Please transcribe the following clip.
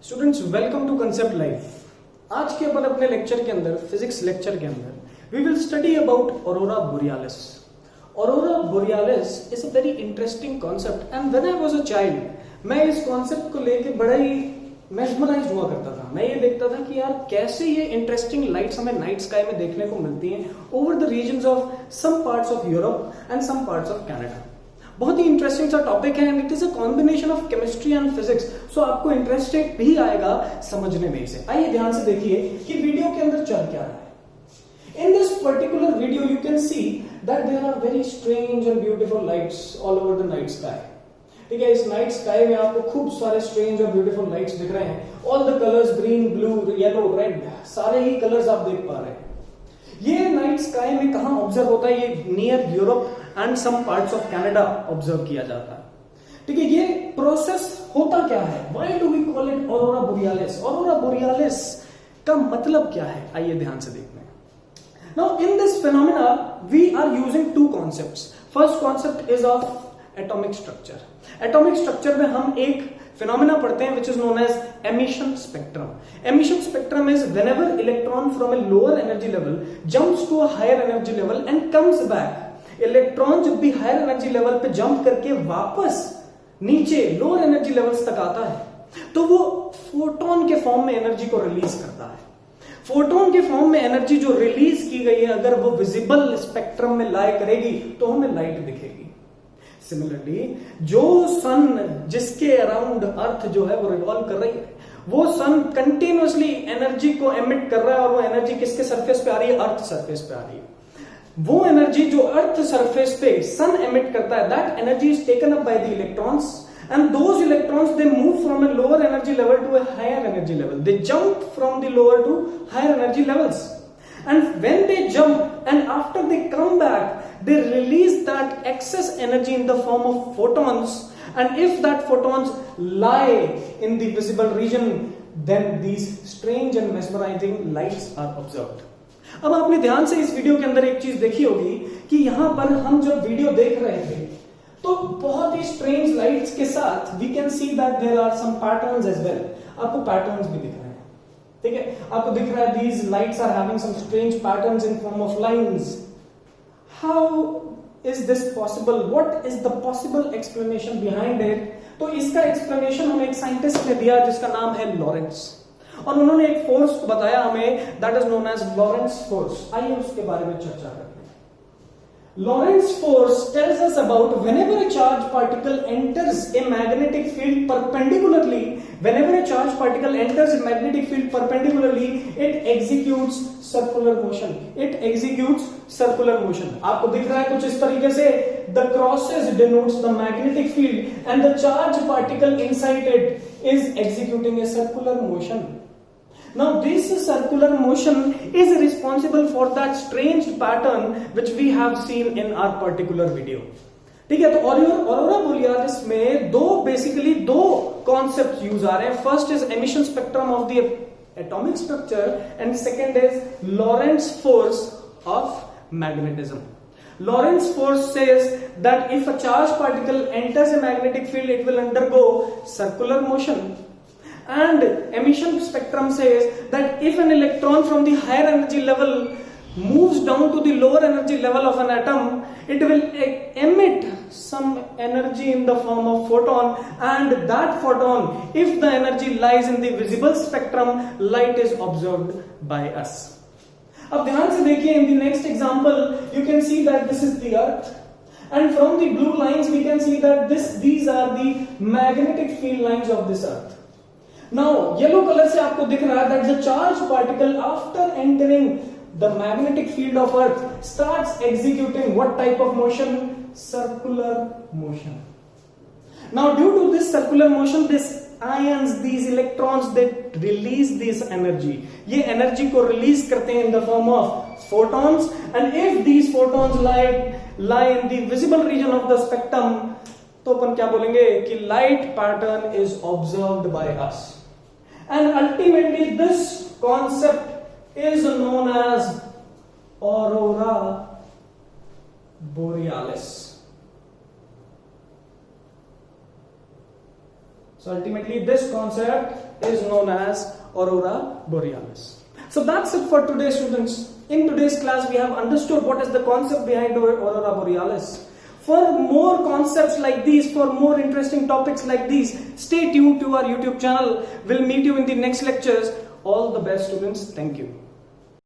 Students welcome to concept life. आज के अपन अपने लेक्चर के अंदर, फिजिक्स लेक्चर के अंदर we will study about aurora borealis. Aurora borealis is a very interesting concept and when I was a child मैं इस कॉन्सेप्ट को लेके बड़ा ही मेस्मराइज्ड हुआ करता था। मैं ये देखता था कि यार कैसे ये इंटरेस्टिंग लाइट्स हमें नाइट स्काई में देखने को मिलती हैं over the regions of some parts of Europe and some parts of Canada. बहुत ही इंटरेस्टिंग सा टॉपिक है and it is a combination of chemistry and physics, so आपको इंटरेस्टेड भी आएगा समझने में इसे। आइए ध्यान से देखिए कि वीडियो के अंदर चल क्या रहा है। In this particular video you can see that there are very strange and beautiful lights all over the night sky. ठीक है, इस नाइट स्काई में आपको खूब सारे स्ट्रेंज और ब्यूटीफुल लाइट्स दिख रहे हैं। All the colours green, blue, yellow, red, सारे ही कलर्स आप देख पा रहे हैं। ये नाइट स्काई में कहां ऑब्जर्व होता है? ये near Europe and some parts of Canada observe किया जाता है। ठीक है, ये प्रोसेस होता क्या है? Why do we call it aurora borealis? Aurora borealis का मतलब क्या है? आइए ध्यान से देखते हैं। Now in this phenomena we are using two concepts. First concept is of atomic structure. Atomic structure में हम एक फिनोमेना पढ़ते हैं which is known as emission spectrum. Emission spectrum is whenever electron from a lower energy level jumps to a higher energy level and comes back. Electron जब भी higher energy level पे jump करके वापस नीचे lower energy levels तक आता है तो वो फोटोन के फॉर्म में एनर्जी को रिलीज करता है। फोटोन के फॉर्म में एनर्जी जो रिलीज की गई है अगर वो विजिबल स्पेक्ट्रम में लाई करेगी तो हमें लाइट दिखेगी। सिमिलरली जो सन जिसके अराउंड अर्थ जो है वो रिवॉल्व कर रही है, वो सन कंटिन्यूअसली एनर्जी को एमिट कर रहा है और वो एनर्जी किसके सरफेस पे आ रही है? अर्थ सरफेस पे आ रही है। वो एनर्जी जो अर्थ सरफेस पे सन एमिट करता है, that energy is taken up by the electrons and those electrons they move from a lower energy level to a higher energy level. They jump from the lower to higher energy levels and when they jump and after they come back they release that excess energy in the form of photons, and if that photons lie in the visible region then these strange and mesmerizing lights are observed. अब आपने ध्यान से इस video के अंदर एक चीज देखी होगी कि यहां पर हम जब वीडियो देख रहे थे तो बहुत ही स्ट्रेंज लाइट्स के साथ we can see that there are some patterns as well. आपको पैटर्न्स भी दिख रहे हैं, ठीक है, आपको दिख रहा है these lights are having some strange patterns in form of lines. How is this possible? What is the possible explanation behind it? तो इसका explanation हमें एक साइंटिस्ट ने दिया जिसका नाम है लॉरेंस, और उन्होंने एक फोर्स को बताया हमें that is known as Lawrence force. आइए उसके बारे में चर्चा करते हैं। Lorentz force tells us about whenever a charged particle enters a magnetic field perpendicularly, whenever a charged particle enters a magnetic field perpendicularly, it executes circular motion. It executes circular motion. आपको दिख रहा है कुछ इस तरीके से, the crosses denotes the magnetic field and the charged particle inside it is executing a circular motion. Now this circular motion is responsible for that strange pattern which we have seen in our particular video. ठीक है, तो aurora borealis में basically दो concept use आ रहे हैं। First is emission spectrum of the atomic structure and second is Lawrence force of magnetism. Lorentz force says that if a charged particle enters a magnetic field it will undergo circular motion. And emission spectrum says that if an electron from the higher energy level moves down to the lower energy level of an atom, it will emit some energy in the form of photon, and that photon, if the energy lies in the visible spectrum, light is observed by us. अब ध्यान से देखिए, in the next example you can see that this is the earth, and from the blue lines we can see that these are the magnetic field lines of this earth. Now yellow color से आपको दिख रहा है that the charged particle after entering the magnetic field of earth starts executing what type of motion? Circular motion. Now due to this circular motion, this ions, these electrons, they release this energy. ये energy को release करते हैं in the form of photons, and if these photons lie in the visible region of the spectrum, तो अपन क्या बोलेंगे कि light pattern is observed by us. And ultimately this concept is known as aurora borealis. So ultimately this concept is known as aurora borealis. So that's it for today, students. In today's class we have understood what is the concept behind aurora borealis. For more concepts like these, for more interesting topics like these, stay tuned to our YouTube channel. We'll meet you in the next lectures. All the best, students. Thank you.